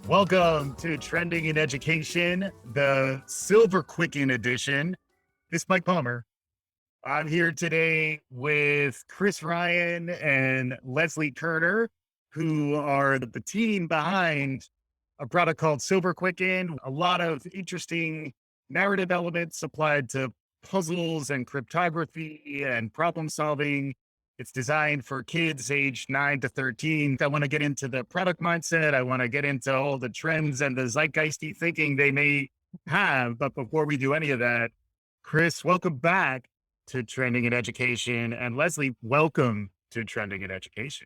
Welcome to Trending in Education, the Silverquicken edition. This is Mike Palmer. I'm here today with Chris Ryan and Leslie Kerner, who are the team behind a product called Silverquicken. A lot of interesting narrative elements applied to puzzles and cryptography and problem solving. It's designed for kids aged 9 to 13. I want to get into the product mindset. I want to get into all the trends and the zeitgeisty thinking they may have. But before we do any of that, Chris, welcome back to Trending in Education. And Leslie, welcome to Trending in Education.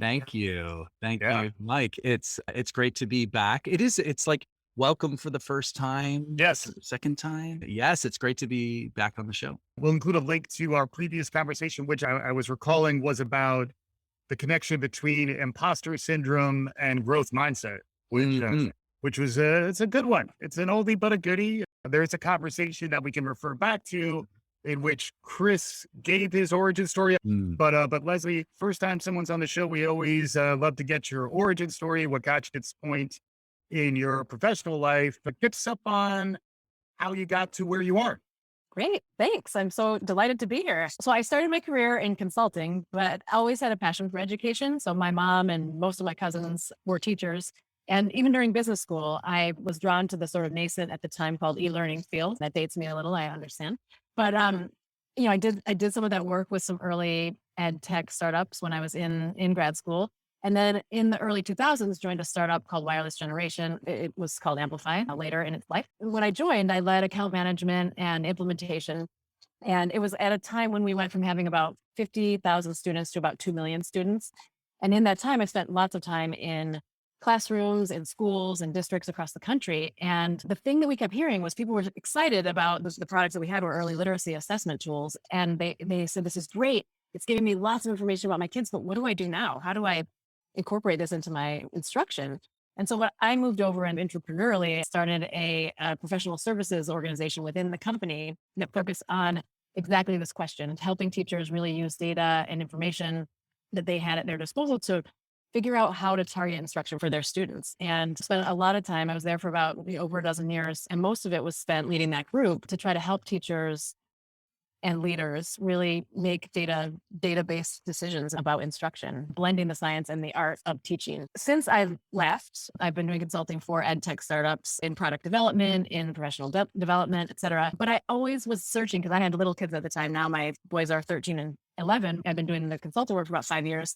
Thank you. Thank you, Mike. It's great to be back. It's like welcome for the first time. Yes. Second time. Yes. It's great to be back on the show. We'll include a link to our previous conversation, which I was recalling was about the connection between imposter syndrome and growth mindset, which was it's a good one. It's an oldie but a goodie. There's a conversation that we can refer back to in which Chris gave his origin story. But Leslie, first time someone's on the show, we always love to get your origin story, what got you to this point in your professional life, but get us up on how you got to where you are. Great. Thanks. I'm so delighted to be here. So I started my career in consulting, but always had a passion for education. So my mom and most of my cousins were teachers. And even during business school, I was drawn to the sort of nascent at the time called e-learning field. That dates me a little, I understand. But I did some of that work with some early ed tech startups when I was in grad school. And then in the early 2000s, joined a startup called Wireless Generation. It was called Amplify later in its life. When I joined, I led account management and implementation. And it was at a time when we went from having about 50,000 students to about 2 million students. And in that time, I spent lots of time in classrooms, in schools and districts across the country. And the thing that we kept hearing was people were excited about the products that we had were early literacy assessment tools. And they said, this is great. It's giving me lots of information about my kids, but what do I do now? How do I incorporate this into my instruction? And so what I moved over and entrepreneurially started a professional services organization within the company that focused on exactly this question, helping teachers really use data and information that they had at their disposal to figure out how to target instruction for their students. And spent a lot of time. I was there for about over a dozen years, and most of it was spent leading that group to try to help teachers and leaders really make data-based decisions about instruction, blending the science and the art of teaching. Since I left, I've been doing consulting for ed tech startups in product development, in professional development, et cetera. But I always was searching because I had little kids at the time. Now my boys are 13 and 11. I've been doing the consulting work for about 5 years.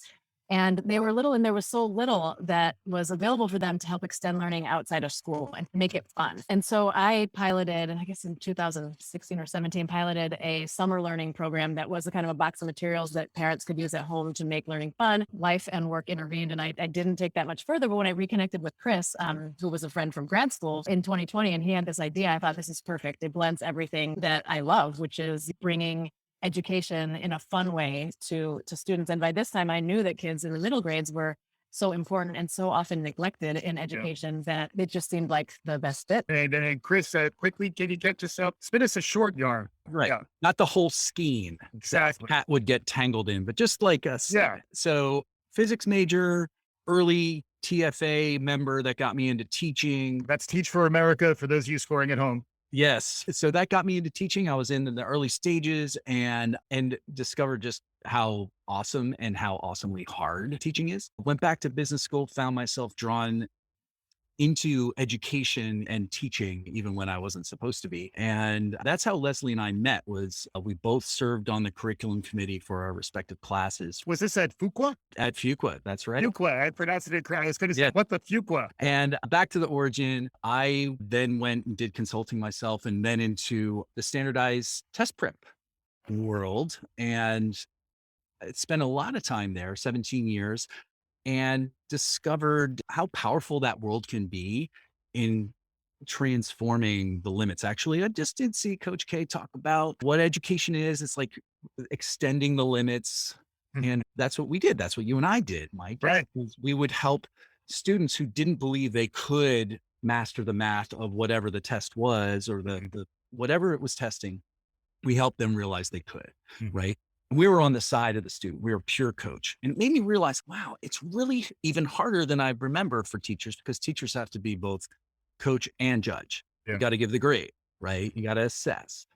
And they were little, and there was so little that was available for them to help extend learning outside of school and make it fun. And so I piloted, and I guess in 2016 or 17, piloted a summer learning program that was a kind of a box of materials that parents could use at home to make learning fun. Life and work intervened, and I didn't take that much further. But when I reconnected with Chris, who was a friend from grad school in 2020, and he had this idea, I thought this is perfect. It blends everything that I love, which is bringing education in a fun way to students. And by this time, I knew that kids in the middle grades were so important and so often neglected in education that it just seemed like the best fit. And Chris, quickly, can you get yourself, spin us a short yarn? Right. Yeah. Not the whole skein. Exactly. Cat would get tangled in, but just like us. Yeah. So physics major, early TFA member that got me into teaching. That's Teach for America for those of you scoring at home. Yes. So that got me into teaching. I was in the early stages and discovered just how awesome and how awesomely hard teaching is. Went back to business school, found myself drawn into education and teaching even when I wasn't supposed to be. And that's how Leslie and I met. Was we both served on the curriculum committee for our respective classes. Was this at Fuqua? At Fuqua, that's right. Fuqua, I pronounced it correctly. I was going to say, what the Fuqua? And back to the origin, I then went and did consulting myself and then into the standardized test prep world. And I spent a lot of time there, 17 years. And discovered how powerful that world can be in transforming the limits. Actually, I just did see Coach K talk about what education is. It's like extending the limits. And that's what we did. That's what you and I did, Mike. Right. We would help students who didn't believe they could master the math of whatever the test was or the whatever it was testing. We helped them realize they could, right? We were on the side of the student. We were pure coach. And it made me realize, wow, it's really even harder than I remember for teachers because teachers have to be both coach and judge. Yeah. You got to give the grade, right? You got to assess.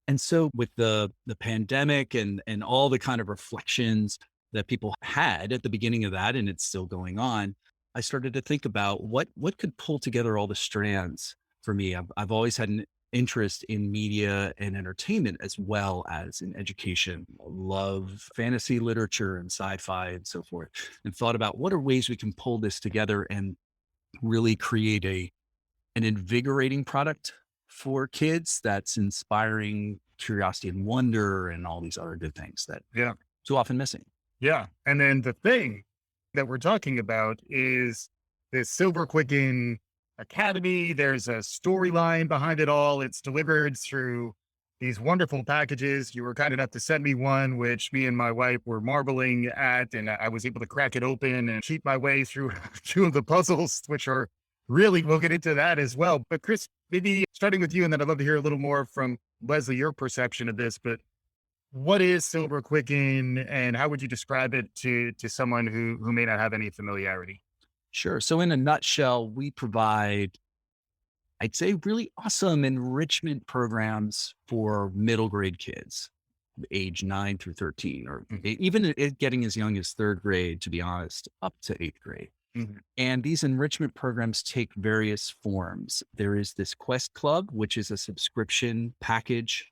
And so with the pandemic and all the kind of reflections that people had at the beginning of that, and it's still going on, I started to think about what could pull together all the strands for me. I've always had an interest in media and entertainment as well as in education. Love fantasy literature and sci-fi and so forth, and thought about what are ways we can pull this together and really create an invigorating product for kids that's inspiring curiosity and wonder and all these other good things that Yeah. too often missing. Yeah. And then the thing that we're talking about is this Silverquicken Academy. There's a storyline behind it all. It's delivered through these wonderful packages. You were kind enough to send me one, which me and my wife were marveling at, and I was able to crack it open and cheat my way through two of the puzzles, which are really, we'll get into that as well. But Chris, maybe starting with you, and then I'd love to hear a little more from Leslie, your perception of this, but what is Silverquicken and how would you describe it to someone who may not have any familiarity? Sure. So in a nutshell, we provide, I'd say, really awesome enrichment programs for middle grade kids, age 9 through 13, or even getting as young as third grade, to be honest, up to eighth grade. Mhm. And these enrichment programs take various forms. There is this Quest Club, which is a subscription package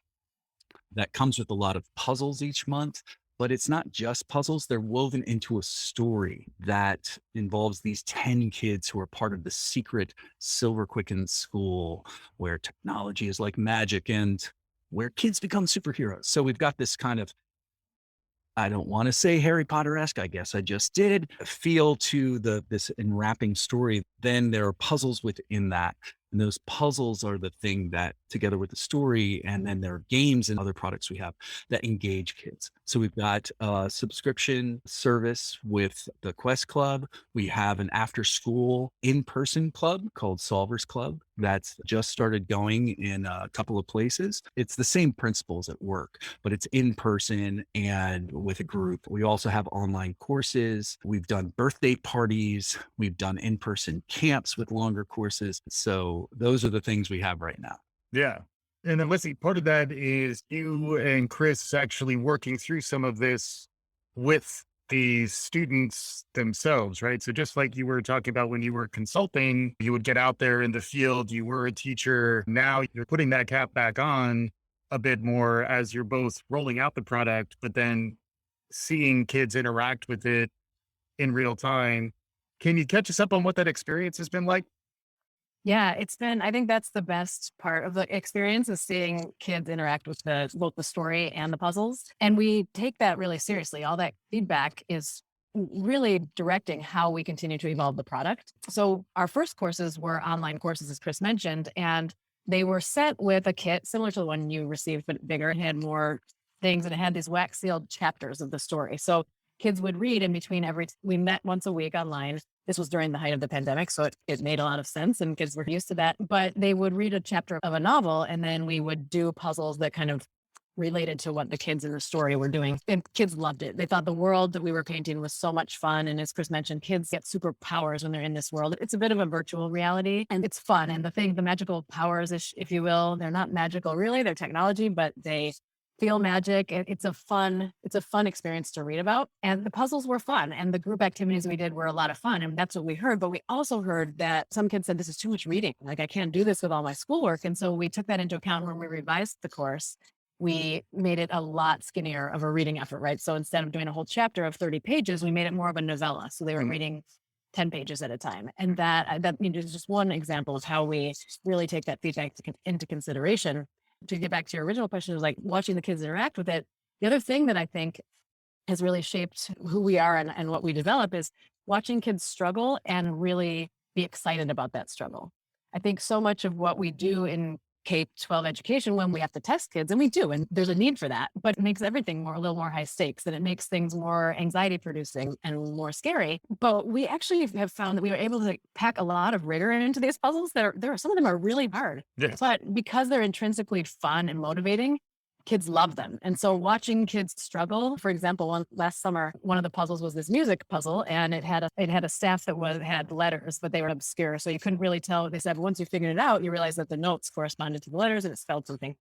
that comes with a lot of puzzles each month, but it's not just puzzles. They're woven into a story that involves these 10 kids who are part of the secret Silverquicken school where technology is like magic and where kids become superheroes. So we've got this kind of, I don't want to say Harry Potter-esque, I guess I just did, feel to this enwrapping story. Then there are puzzles within that. And those puzzles are the thing that, together with the story, and then there are games and other products we have that engage kids. So we've got a subscription service with the Quest Club. We have an after-school in-person club called Solvers Club that's just started going in a couple of places. It's the same principles at work, but it's in person and with a group. We also have online courses. We've done birthday parties. We've done in-person camps with longer courses. So those are the things we have right now. Yeah. And then Leslie, part of that is you and Chris actually working through some of this with the students themselves, right? So just like you were talking about when you were consulting, you would get out there in the field, you were a teacher. Now you're putting that cap back on a bit more as you're both rolling out the product, but then seeing kids interact with it in real time. Can you catch us up on what that experience has been like? Yeah, it's been, I think that's the best part of the experience is seeing kids interact with both the story and the puzzles. And we take that really seriously. All that feedback is really directing how we continue to evolve the product. So our first courses were online courses, as Chris mentioned, and they were set with a kit similar to the one you received, but bigger. It had more things and it had these wax sealed chapters of the story. So kids would read in between we met once a week online. This was during the height of the pandemic, so it made a lot of sense and kids were used to that. But they would read a chapter of a novel and then we would do puzzles that kind of related to what the kids in the story were doing. And kids loved it. They thought the world that we were painting was so much fun. And as Chris mentioned, kids get superpowers when they're in this world. It's a bit of a virtual reality and it's fun. And the magical powers, if you will, they're not magical really, they're technology, but they feel magic. It's a fun experience to read about. And the puzzles were fun. And the group activities we did were a lot of fun. And that's what we heard. But we also heard that some kids said, this is too much reading. Like I can't do this with all my schoolwork. And so we took that into account when we revised the course. We made it a lot skinnier of a reading effort, right? So instead of doing a whole chapter of 30 pages, we made it more of a novella. So they were reading 10 pages at a time. And that is just one example of how we really take that feedback into consideration. To get back to your original question, is like watching the kids interact with it. The other thing that I think has really shaped who we are and what we develop is watching kids struggle and really be excited about that struggle. I think so much of what we do in K-12 education when we have to test kids, and we do, and there's a need for that, but it makes everything a little more high stakes and it makes things more anxiety producing and more scary. But we actually have found that we were able to pack a lot of rigor into these puzzles. Some of them are really hard, Yeah. but because they're intrinsically fun and motivating, kids love them. And so watching kids struggle, for example, last summer, one of the puzzles was this music puzzle, and it had a staff that had letters, but they were obscure. So you couldn't really tell. They said, once you figured it out, you realize that the notes corresponded to the letters and it spelled something.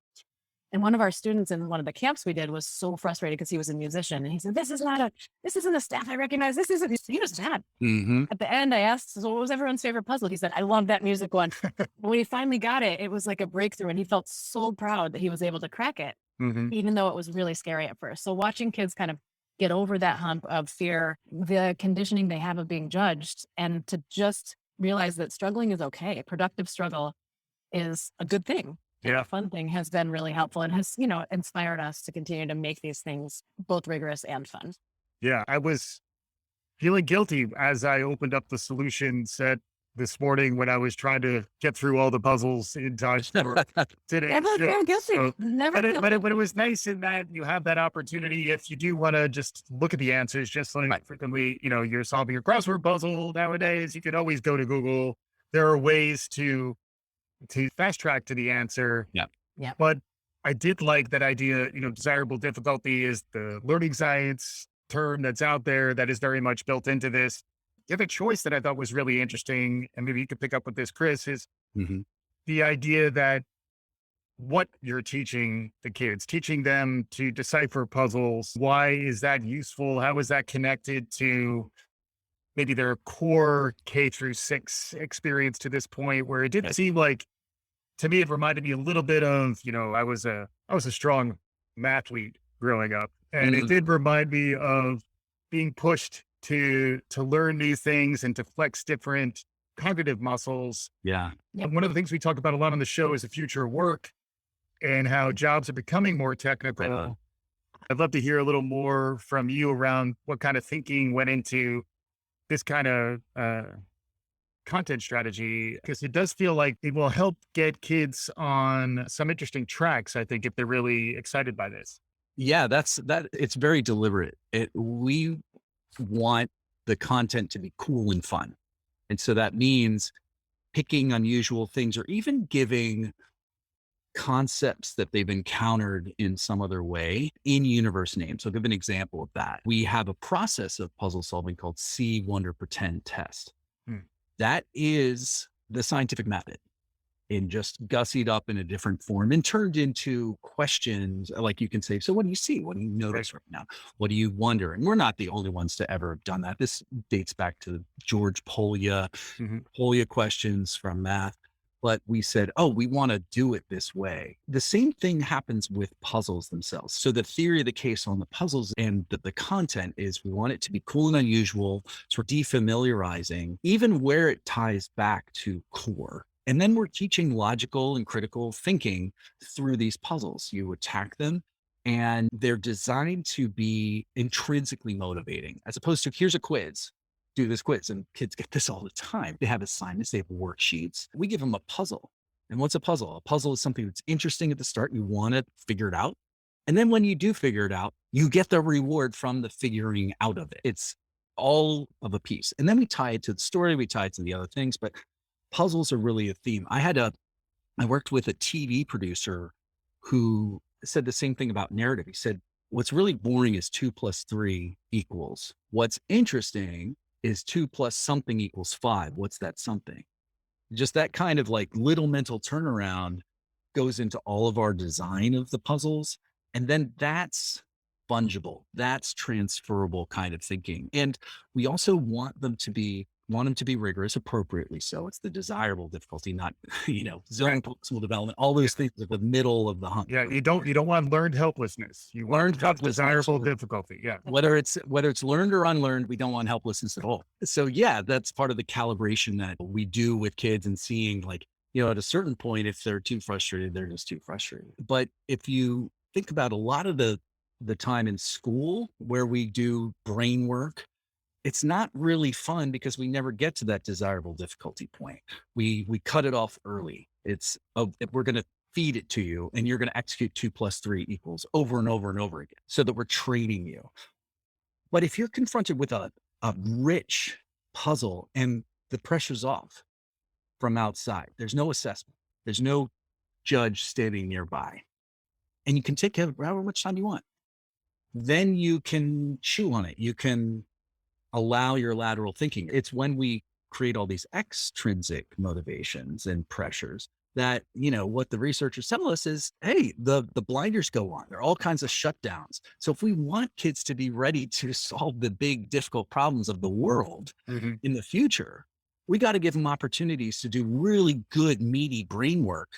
And one of our students in one of the camps we did was so frustrated because he was a musician. And he said, this isn't a staff I recognize. This isn't, he was mad. At the end, I asked, so what was everyone's favorite puzzle? He said, I love that music one. When he finally got it, it was like a breakthrough, and he felt so proud that he was able to crack it, even though it was really scary at first. So watching kids kind of get over that hump of fear, the conditioning they have of being judged, and to just realize that struggling is okay. Productive struggle is a good thing. Yeah. Fun thing has been really helpful and has, inspired us to continue to make these things both rigorous and fun. Yeah. I was feeling guilty as I opened up the solution set this morning when I was trying to get through all the puzzles in time for today. Never feel guilty. Never feel But it was nice in that you have that opportunity if you do want to just look at the answers, just like frequently, you're solving your crossword puzzle nowadays, you could always go to Google. There are ways to fast track to the answer. Yeah. Yeah. But I did like that idea, desirable difficulty is the learning science term that's out there that is very much built into this. The other choice that I thought was really interesting, and maybe you could pick up with this, Chris, is the idea that what you're teaching the kids, teaching them to decipher puzzles. Why is that useful? How is that connected to maybe their core K-6 experience to this point, where it didn't seem like, to me, it reminded me a little bit of, I was a strong mathlete growing up, and it did remind me of being pushed to learn new things and to flex different cognitive muscles. Yeah. And one of the things we talk about a lot on the show is the future of work and how jobs are becoming more technical. I'd love to hear a little more from you around what kind of thinking went into this kind of content strategy, because it does feel like it will help get kids on some interesting tracks, I think, if they're really excited by this. Yeah, it's very deliberate. We want the content to be cool and fun. And so that means picking unusual things or even giving concepts that they've encountered in some other way in universe names. So I'll give an example of that. We have a process of puzzle solving called See, Wonder, Pretend test. That is the scientific method, and just gussied up in a different form and turned into questions. Like you can say, so what do you see? What do you notice right now? What do you wonder? And we're not the only ones to ever have done that. This dates back to George Polya, Polya questions from math. But we said, oh, we want to do it this way. The same thing happens with puzzles themselves. So the theory of the case on the puzzles and the content is we want it to be cool and unusual. So we're defamiliarizing, even where it ties back to core. And then we're teaching logical and critical thinking through these puzzles. You attack them, and they're designed to be intrinsically motivating, as opposed to here's a quiz. Do this quiz. And kids get this all the time. They have assignments, they have worksheets. We give them a puzzle. And what's a puzzle? A puzzle is something that's interesting at the start. You want to figure it out. And then when you do figure it out, you get the reward from the figuring out of it. It's all of a piece. And then we tie it to the story, we tie it to the other things, but puzzles are really a theme. I worked with a TV producer who said the same thing about narrative. He said, what's really boring is 2 + 3 =. What's interesting is 2 + something = 5. What's that something? Just that kind of like little mental turnaround goes into all of our design of the puzzles. And then that's fungible. That's transferable kind of thinking. And we also want them to be rigorous appropriately. So it's the desirable difficulty, not, zone possible development, all those things at the middle of the hunt. Yeah. You don't want learned helplessness. You want desirable difficulty. Yeah. Whether it's learned or unlearned, we don't want helplessness at all. So yeah, that's part of the calibration that we do with kids, and seeing like, at a certain point, if they're too frustrated, they're just too frustrated. But if you think about a lot of the time in school where we do brain work, it's not really fun because we never get to that desirable difficulty point. We cut it off early. It's, we're going to feed it to you and you're going to execute 2 + 3 = over and over and over again, so that we're training you. But if you're confronted with a rich puzzle and the pressure's off from outside, there's no assessment, there's no judge standing nearby, and you can take however much time you want. Then you can chew on it. You can allow your lateral thinking. It's when we create all these extrinsic motivations and pressures that, what the researchers tell us is, hey, the blinders go on. There are all kinds of shutdowns. So if we want kids to be ready to solve the big, difficult problems of the world in the future, we got to give them opportunities to do really good, meaty brain work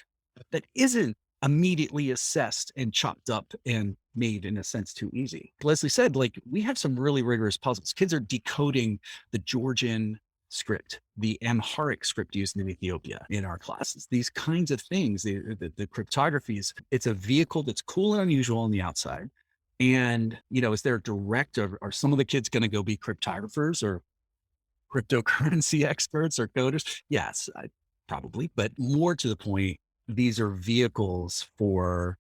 that isn't immediately assessed and chopped up and made, in a sense, too easy. Leslie said, we have some really rigorous puzzles. Kids are decoding the Georgian script, the Amharic script used in Ethiopia in our classes. These kinds of things, the cryptography it's a vehicle that's cool and unusual on the outside. And, is there a direct, are some of the kids going to go be cryptographers or cryptocurrency experts or coders? Yes, probably. But more to the point, these are vehicles for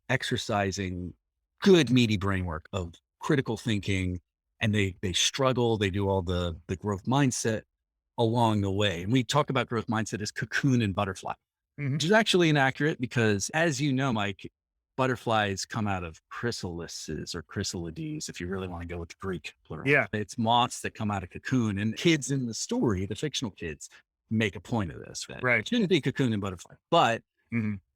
exercising good, meaty brain work of critical thinking. And they struggle. They do all the growth mindset along the way. And we talk about growth mindset as cocoon and butterfly, which is actually inaccurate because, as you know, Mike, butterflies come out of chrysalises or chrysalides, if you really want to go with the Greek plural. Yeah. It's moths that come out of cocoon. And kids in the story, the fictional kids, make a point of this. Right. It shouldn't be cocoon and butterfly, but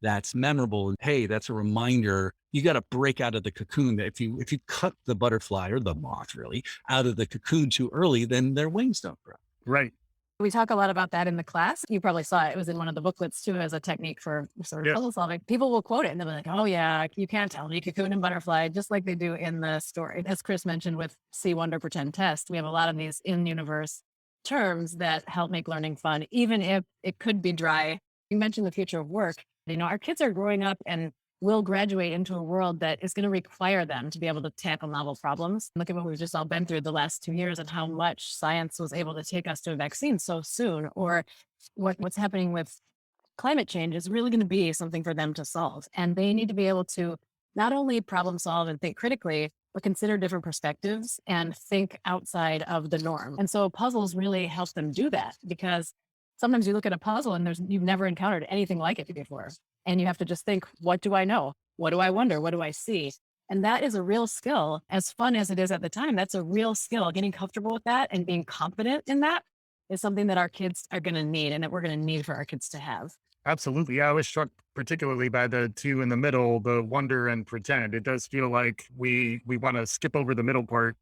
that's memorable. And hey, that's a reminder. You got to break out of the cocoon. If you cut the butterfly or the moth really out of the cocoon too early, then their wings don't grow. Right. We talk a lot about that in the class. You probably saw it. It was in one of the booklets too, as a technique for sort of puzzle solving. People will quote it and they'll be like, oh yeah, you can't tell me cocoon and butterfly, just like they do in the story. As Chris mentioned with See, Wonder, Pretend, Test, we have a lot of these in-universe terms that help make learning fun, even if it could be dry. You mentioned the future of work. Our kids are growing up and will graduate into a world that is going to require them to be able to tackle novel problems. Look at what we've just all been through the last 2 years and how much science was able to take us to a vaccine so soon, or what's happening with climate change is really going to be something for them to solve. And they need to be able to not only problem solve and think critically, but consider different perspectives and think outside of the norm. And so puzzles really help them do that, because sometimes you look at a puzzle and you've never encountered anything like it before. And you have to just think, what do I know? What do I wonder? What do I see? And that is a real skill. As fun as it is at the time, that's a real skill. Getting comfortable with that and being confident in that is something that our kids are going to need and that we're going to need for our kids to have. Absolutely. Yeah, I was struck particularly by the two in the middle, the wonder and pretend. It does feel like we want to skip over the middle part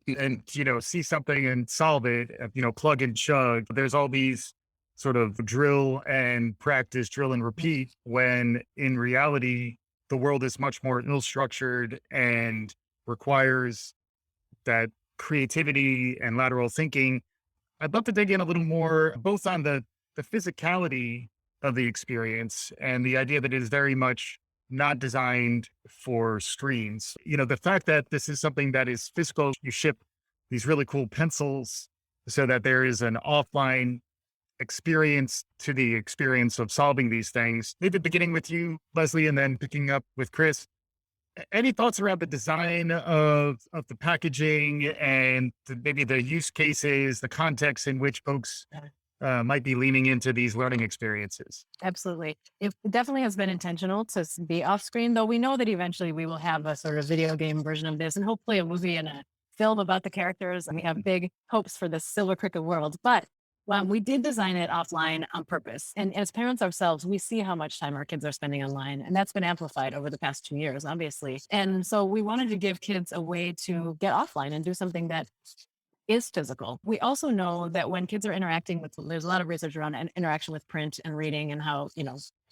and, see something and solve it, plug and chug. There's all these sort of drill and practice, drill and repeat, when in reality, the world is much more ill-structured and requires that creativity and lateral thinking. I'd love to dig in a little more, both on the physicality of the experience and the idea that it is very much not designed for screens. The fact that this is something that is physical, you ship these really cool pencils so that there is an offline experience to the experience of solving these things. Maybe beginning with you, Leslie, and then picking up with Chris. Any thoughts around the design of the packaging and maybe the use cases, the context in which folks might be leaning into these learning experiences? Absolutely. It definitely has been intentional to be off screen, though we know that eventually we will have a sort of video game version of this and hopefully a movie and a film about the characters. And we have big hopes for this Silverquicken world. But we did design it offline on purpose. And as parents ourselves, we see how much time our kids are spending online. And that's been amplified over the past 2 years, obviously. And so we wanted to give kids a way to get offline and do something that is physical. We also know that when kids are interacting with, there's a lot of research around interaction with print and reading and how,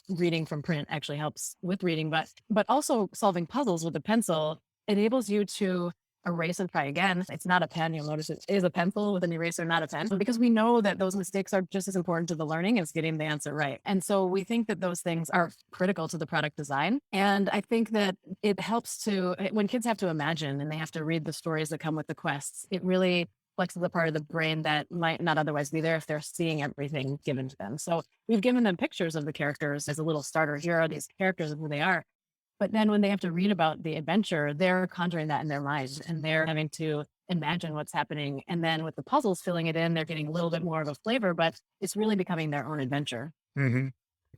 reading from print actually helps with reading, but also solving puzzles with a pencil enables you to erase and try again. It's not a pen. You'll notice it is a pencil with an eraser, not a pen, because we know that those mistakes are just as important to the learning as getting the answer right. And so we think that those things are critical to the product design. And I think that it helps when kids have to imagine and they have to read the stories that come with the quests, it really flexes the part of the brain that might not otherwise be there if they're seeing everything given to them. So we've given them pictures of the characters as a little starter. Here are these characters and who they are. But then when they have to read about the adventure, they're conjuring that in their mind and they're having to imagine what's happening. And then with the puzzles filling it in, they're getting a little bit more of a flavor, but it's really becoming their own adventure. Mm-hmm.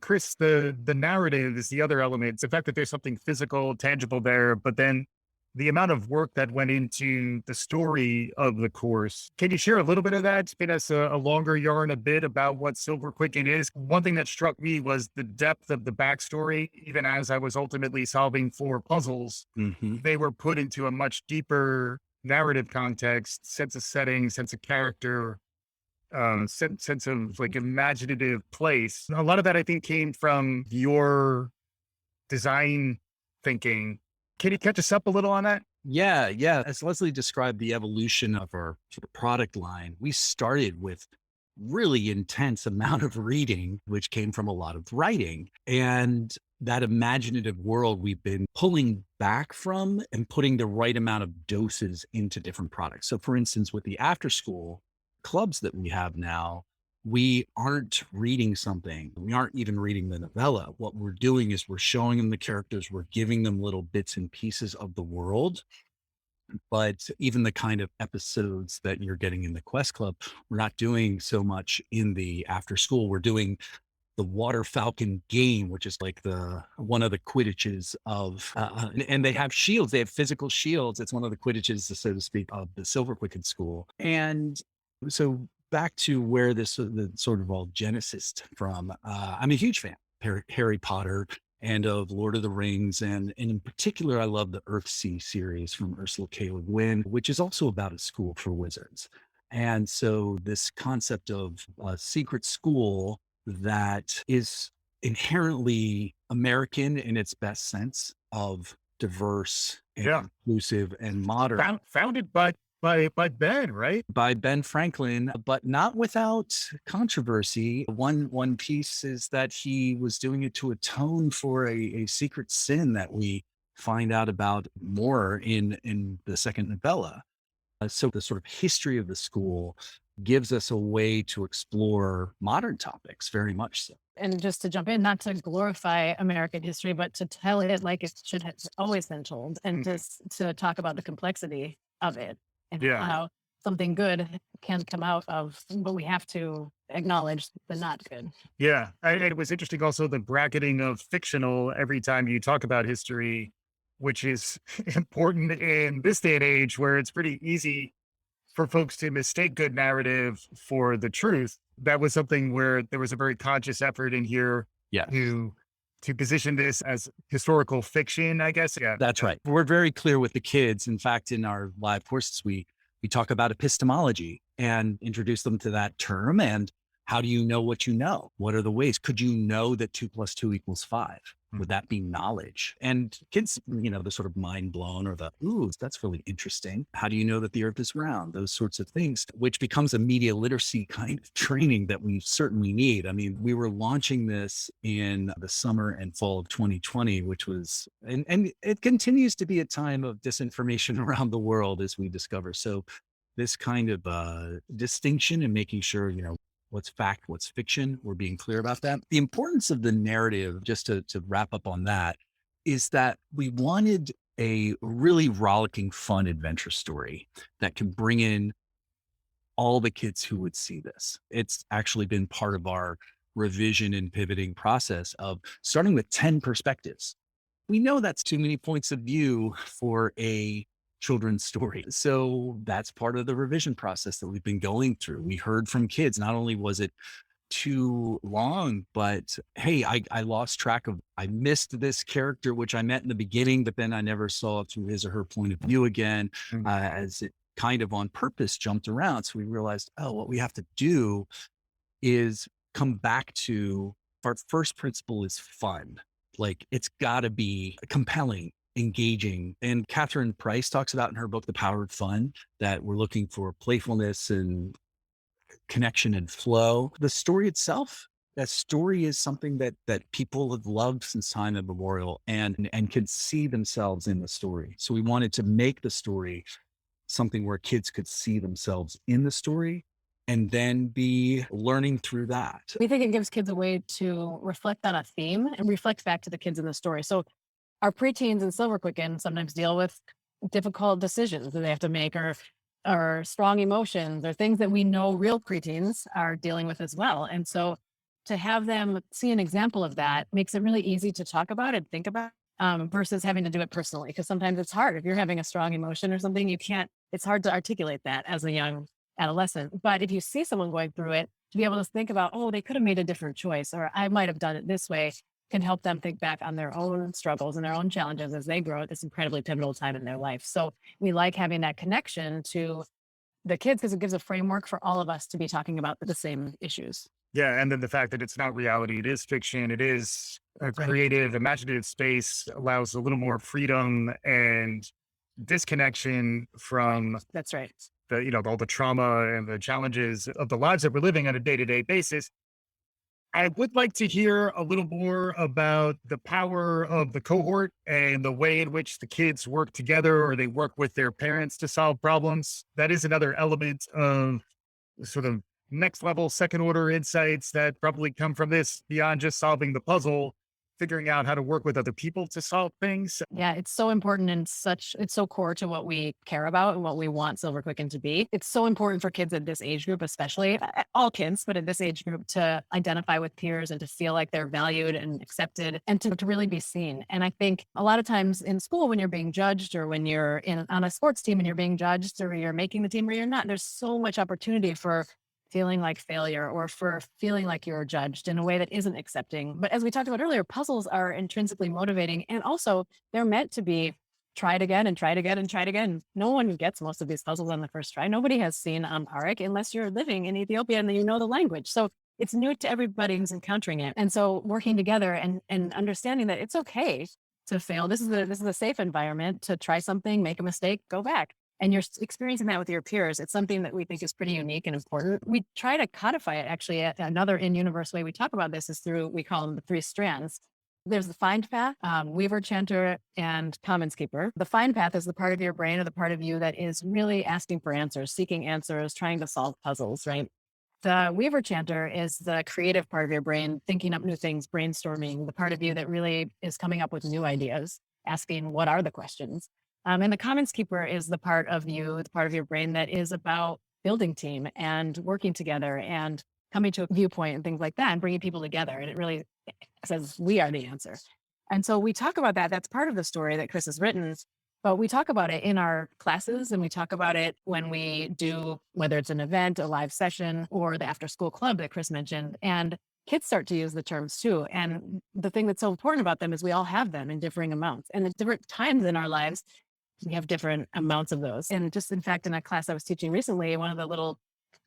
Chris, the narrative is the other element. It's the fact that there's something physical, tangible there, but then the amount of work that went into the story of the course. Can you share a little bit of that? Spin us a longer yarn a bit about what Silverquicken is. One thing that struck me was the depth of the backstory. Even as I was ultimately solving 4 puzzles, Hmm. they were put into a much deeper narrative context, sense of setting, sense of character, sense of like imaginative place. A lot of that I think came from your design thinking. Can you catch us up a little on that? Yeah, yeah. As Leslie described the evolution of our sort of product line, we started with really intense amount of reading, which came from a lot of writing. And that imaginative world we've been pulling back from and putting the right amount of doses into different products. So for instance, with the after school clubs that we have now, we aren't reading something. We aren't even reading the novella. What we're doing is we're showing them the characters, we're giving them little bits and pieces of the world. But even the kind of episodes that you're getting in the Quest Club, we're not doing so much in the after school. We're doing the Water Falcon game, which is like the one of the Quidditches of, and they have shields. They have physical shields. It's one of the Quidditches, so to speak, of the Silverquicken school. And so back to where this the sort of all genesis from. I'm a huge fan of Harry Potter and of Lord of the Rings, and in particular, I love the Earthsea series from Ursula K. Le Guin, which is also about a school for wizards. And so this concept of a secret school that is inherently American in its best sense of diverse and Yeah. inclusive and modern Founded by Ben, right? by Ben Franklin, but not without controversy. One piece is that he was doing it to atone for a secret sin that we find out about more in the second novella. So the sort of history of the school gives us a way to explore modern topics very much so. And just to jump in, not to glorify American history, but to tell it like it should have always been told, and just to talk about the complexity of it and Yeah. how something good can come out of, but we have to acknowledge the not good. Yeah. It was interesting also the bracketing of fictional every time you talk about history, which is important in this day and age where it's pretty easy for folks to mistake good narrative for the truth. That was something where there was a very conscious effort in here Yeah. to position this as historical fiction, I guess. Yeah. That's right. We're very clear with the kids. In fact, in our live courses, we talk about epistemology and introduce them to that term. And how do you know what you know? What are the ways? Could you know that 2 + 2 = 5? Would that be knowledge? And kids, the sort of mind blown or the, ooh, that's really interesting. How do you know that the earth is round? Those sorts of things, which becomes a media literacy kind of training that we certainly need. I mean, we were launching this in the summer and fall of 2020, which was, and it continues to be a time of disinformation around the world as we discover. So this kind of distinction and making sure, what's fact, what's fiction. We're being clear about that. The importance of the narrative, just to wrap up on that, is that we wanted a really rollicking, fun adventure story that can bring in all the kids who would see this. It's actually been part of our revision and pivoting process of starting with 10 perspectives. We know that's too many points of view for a children's story. So that's part of the revision process that we've been going through. We heard from kids, not only was it too long, but hey, I lost track of, I missed this character, which I met in the beginning, but then I never saw through his or her point of view again, as it kind of on purpose jumped around. So we realized, oh, what we have to do is come back to our first principle is fun. Like it's got to be compelling, engaging. And Catherine Price talks about in her book, The Power of Fun, that we're looking for playfulness and connection and flow. The story itself, that story is something that people have loved since time immemorial and can see themselves in the story. So we wanted to make the story something where kids could see themselves in the story and then be learning through that. We think it gives kids a way to reflect on a theme and reflect back to the kids in the story. So our preteens in Silverquicken sometimes deal with difficult decisions that they have to make, or strong emotions, or things that we know real preteens are dealing with as well. And so to have them see an example of that makes it really easy to talk about and think about, versus having to do it personally. Because sometimes it's hard. If you're having a strong emotion or something, it's hard to articulate that as a young adolescent. But if you see someone going through it, to be able to think about, oh, they could have made a different choice, or I might have done it this way, can help them think back on their own struggles and their own challenges as they grow at this incredibly pivotal time in their life. So we like having that connection to the kids because it gives a framework for all of us to be talking about the same issues. Yeah. And then the fact that it's not reality, it is fiction, it is a Right. creative, imaginative space, allows a little more freedom and disconnection from That's right. all the trauma and the challenges of the lives that we're living on a day-to-day basis. I would like to hear a little more about the power of the cohort and the way in which the kids work together or they work with their parents to solve problems. That is another element of sort of next level, second order insights that probably come from this beyond just solving the puzzle, figuring out how to work with other people to solve things. Yeah, it's so important and it's so core to what we care about and what we want Silverquicken to be. It's so important for kids at this age group, especially all kids, but at this age group to identify with peers and to feel like they're valued and accepted and to really be seen. And I think a lot of times in school, when you're being judged or when you're on a sports team and you're being judged or you're making the team or you're not, there's so much opportunity for feeling like failure or for feeling like you're judged in a way that isn't accepting. But as we talked about earlier, puzzles are intrinsically motivating and also they're meant to be tried again and tried again and tried again. No one gets most of these puzzles on the first try. Nobody has seen Amharic unless you're living in Ethiopia and you know the language. So it's new to everybody who's encountering it. And so working together and understanding that it's okay to fail. This is a safe environment to try something, make a mistake, go back. And you're experiencing that with your peers. It's something that we think is pretty unique and important. We try to codify it actually. Another in-universe way we talk about this is through, we call them the 3 strands. There's the find path, weaver, chanter, and commons keeper. The find path is the part of your brain or the part of you that is really asking for answers, seeking answers, trying to solve puzzles, right? The weaver chanter is the creative part of your brain, thinking up new things, brainstorming, the part of you that really is coming up with new ideas, asking what are the questions. And the commons keeper is the part of you, the part of your brain that is about building team and working together and coming to a viewpoint and things like that and bringing people together. And it really says we are the answer. And so we talk about that. That's part of the story that Chris has written, but we talk about it in our classes and we talk about it when we do, whether it's an event, a live session, or the after school club that Chris mentioned. And kids start to use the terms too. And the thing that's so important about them is we all have them in differing amounts and at different times in our lives. We have different amounts of those. And just in fact, in a class I was teaching recently, one of the little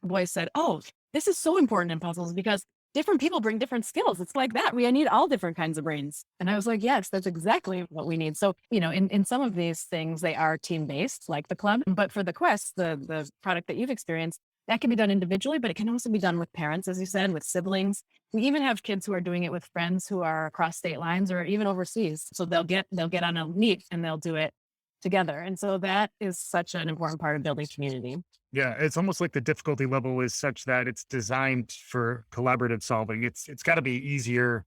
boys said, oh, this is so important in puzzles because different people bring different skills. It's like that. We need all different kinds of brains. And I was like, yes, that's exactly what we need. So, in some of these things, they are team-based, like the club. But for the quest, the product that you've experienced, that can be done individually, but it can also be done with parents, as you said, with siblings. We even have kids who are doing it with friends who are across state lines or even overseas. So they'll get on a meet and they'll do it together. And so that is such an important part of building community. Yeah, it's almost like the difficulty level is such that it's designed for collaborative solving. It's got to be easier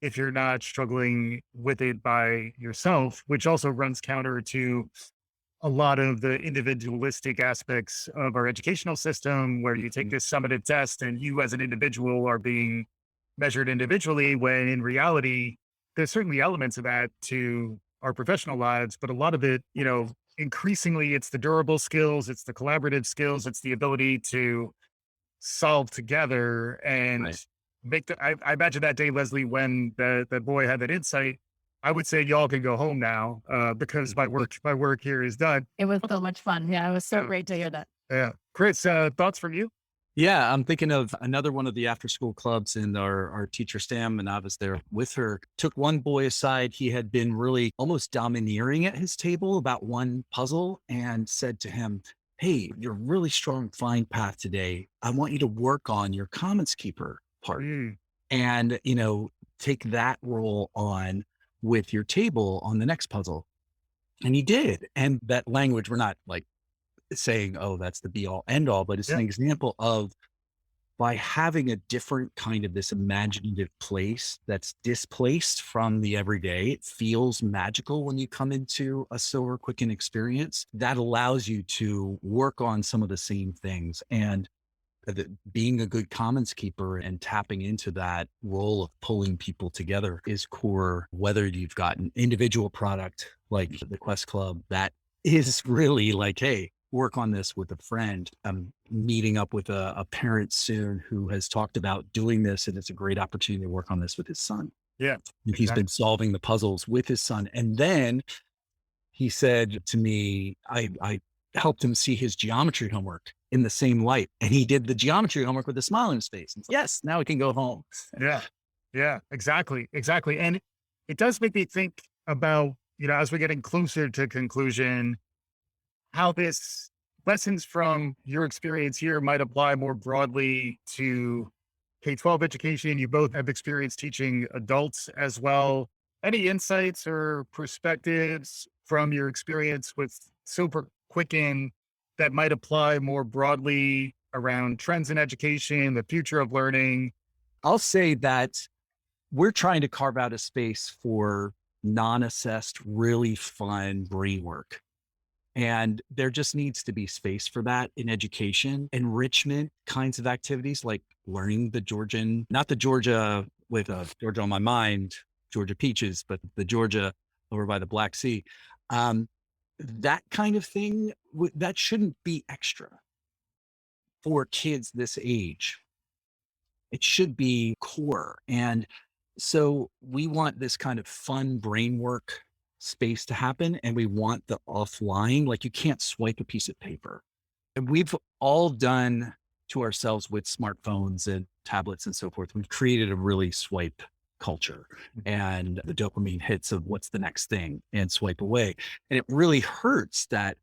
if you're not struggling with it by yourself, which also runs counter to a lot of the individualistic aspects of our educational system, where you take this summative test and you as an individual are being measured individually, when in reality, there's certainly elements of that to our professional lives, but a lot of it, increasingly it's the durable skills, it's the collaborative skills, it's the ability to solve together and Right. make I imagine that day, Leslie, when the boy had that insight, I would say y'all can go home now, because my work here is done. It was so much fun. Yeah, it was so great to hear that. Yeah. Chris, thoughts from you? Yeah, I'm thinking of another one of the after school clubs, and our teacher Sam, and I was there with her, took one boy aside. He had been really almost domineering at his table about one puzzle and said to him, hey, you're really strong find path today. I want you to work on your commons keeper part Mm, and, take that role on with your table on the next puzzle. And he did. And that language, we're not like saying, oh, that's the be all end all, but it's yeah. an example of by having a different kind of this imaginative place that's displaced from the everyday. It feels magical when you come into a Silverquicken experience that allows you to work on some of the same things. And being a good commons keeper and tapping into that role of pulling people together is core, whether you've got an individual product like the Quest Club that is really like, hey, work on this with a friend. I'm meeting up with a parent soon who has talked about doing this, and it's a great opportunity to work on this with his son. Yeah. And he's been solving the puzzles with his son. And then he said to me, I helped him see his geometry homework in the same light. And he did the geometry homework with a smile on his face. And yes, now he can go home. Yeah. Yeah, exactly. Exactly. And it does make me think about, as we're getting closer to conclusion, how this lessons from your experience here might apply more broadly to K-12 education. You both have experience teaching adults as well. Any insights or perspectives from your experience with Silverquicken that might apply more broadly around trends in education, the future of learning? I'll say that we're trying to carve out a space for non-assessed, really fun brain work. And there just needs to be space for that in education, enrichment kinds of activities like learning the Georgian, not the Georgia with Georgia on my mind, Georgia peaches, but the Georgia over by the Black Sea. That kind of thing, that shouldn't be extra for kids this age. It should be core. And so we want this kind of fun brain work space to happen. And we want the offline, like you can't swipe a piece of paper. And we've all done to ourselves with smartphones and tablets and so forth. We've created a really swipe culture and the dopamine hits of what's the next thing and swipe away. And it really hurts that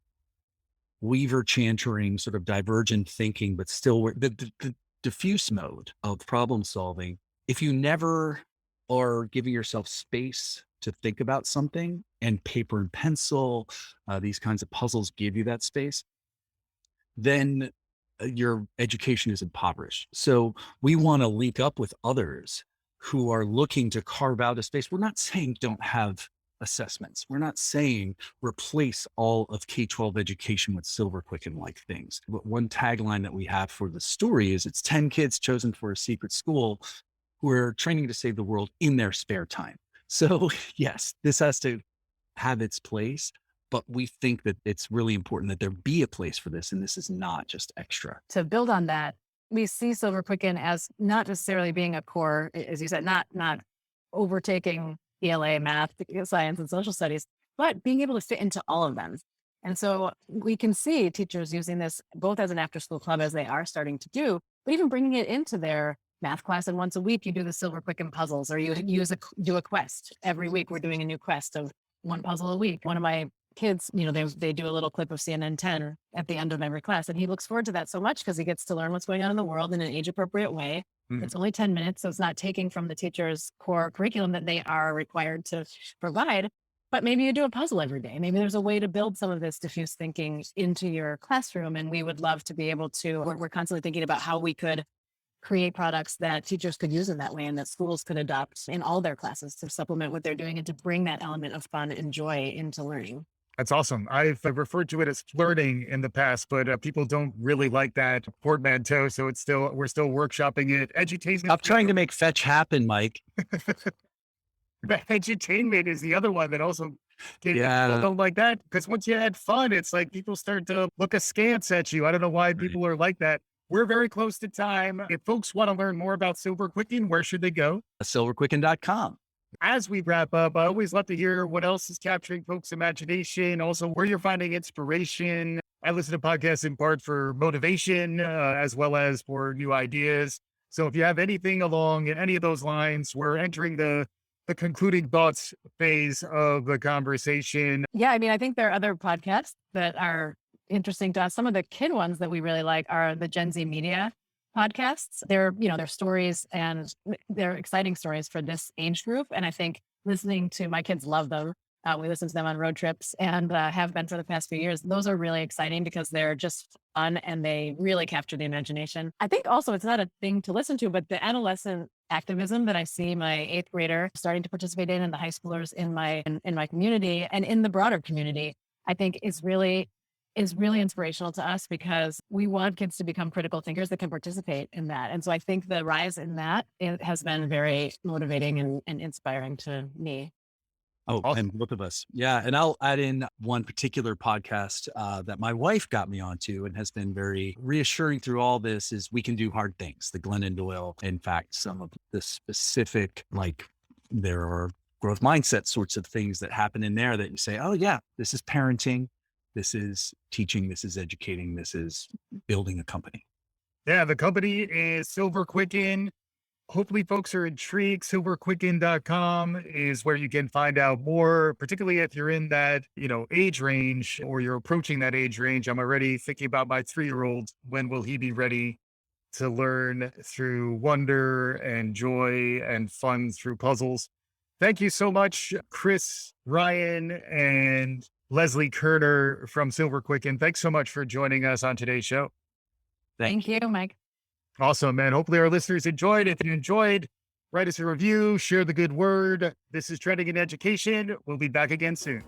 Weaver chantering sort of divergent thinking, but still the diffuse mode of problem solving. If you never are giving yourself space to think about something, and paper and pencil, these kinds of puzzles give you that space, then your education is impoverished. So we want to link up with others who are looking to carve out a space. We're not saying don't have assessments. We're not saying replace all of K-12 education with Silverquicken-like things. But one tagline that we have for the story is it's 10 kids chosen for a secret school who are training to save the world in their spare time. So yes, this has to have its place, but we think that it's really important that there be a place for this. And this is not just extra. To build on that, we see Silverquicken as not necessarily being a core, as you said, not overtaking ELA, math, science, and social studies, but being able to fit into all of them. And so we can see teachers using this both as an after-school club, as they are starting to do, but even bringing it into their math class. And once a week, you do the Silverquicken puzzles, or you do a quest. Every week, we're doing a new quest of one puzzle a week. One of my kids, they do a little clip of CNN 10 at the end of every class, and he looks forward to that so much because he gets to learn what's going on in the world in an age-appropriate way. It's only 10 minutes, so it's not taking from the teacher's core curriculum that they are required to provide. But maybe you do a puzzle every day. Maybe there's a way to build some of this diffuse thinking into your classroom. And we would love to be able to, we're constantly thinking about how we could create products that teachers could use in that way and that schools could adopt in all their classes to supplement what they're doing and to bring that element of fun and joy into learning. That's awesome. I've referred to it as flirting in the past, but people don't really like that portmanteau. So we're still workshopping it. Edutainment. Stop trying to make fetch happen, Mike. Edutainment is the other one that also people don't like that, because once you had fun, it's like people start to look askance at you. I don't know why people are like that. We're very close to time. If folks want to learn more about Silverquicken, where should they go? Silverquicken.com. As we wrap up, I always love to hear what else is capturing folks' imagination, also where you're finding inspiration. I listen to podcasts in part for motivation, as well as for new ideas. So if you have anything along any of those lines, we're entering the concluding thoughts phase of the conversation. Yeah, I mean, I think there are other podcasts that are interesting to us. Some of the kid ones that we really like are the Gen Z Media podcasts. They're stories, and they're exciting stories for this age group. And I think listening to my kids love them. We listen to them on road trips and have been for the past few years. Those are really exciting because they're just fun and they really capture the imagination. I think also it's not a thing to listen to, but the adolescent activism that I see my 8th grader starting to participate in, and the high schoolers in my community and in the broader community, I think is really is really inspirational to us because we want kids to become critical thinkers that can participate in that. And so I think the rise in that, it has been very motivating and inspiring to me. Oh, Awesome. and both of us. Yeah. And I'll add in one particular podcast that my wife got me onto and has been very reassuring through all this is We Can Do Hard Things, the Glennon Doyle. In fact, some of the specific, like there are growth mindset sorts of things that happen in there that you say, oh yeah, this is parenting. This is teaching. This is educating. This is building a company. Yeah, the company is Silverquicken. Hopefully folks are intrigued. Silverquicken.com is where you can find out more, particularly if you're in that, age range or you're approaching that age range. I'm already thinking about my 3-year-old. When will he be ready to learn through wonder and joy and fun through puzzles? Thank you so much, Chris Ryan and Leslie Kerner from Silverquicken. Thanks so much for joining us on today's show. Thank you, Mike. Awesome, man. Hopefully our listeners enjoyed. If you enjoyed, write us a review, share the good word. This is Trending in Education. We'll be back again soon.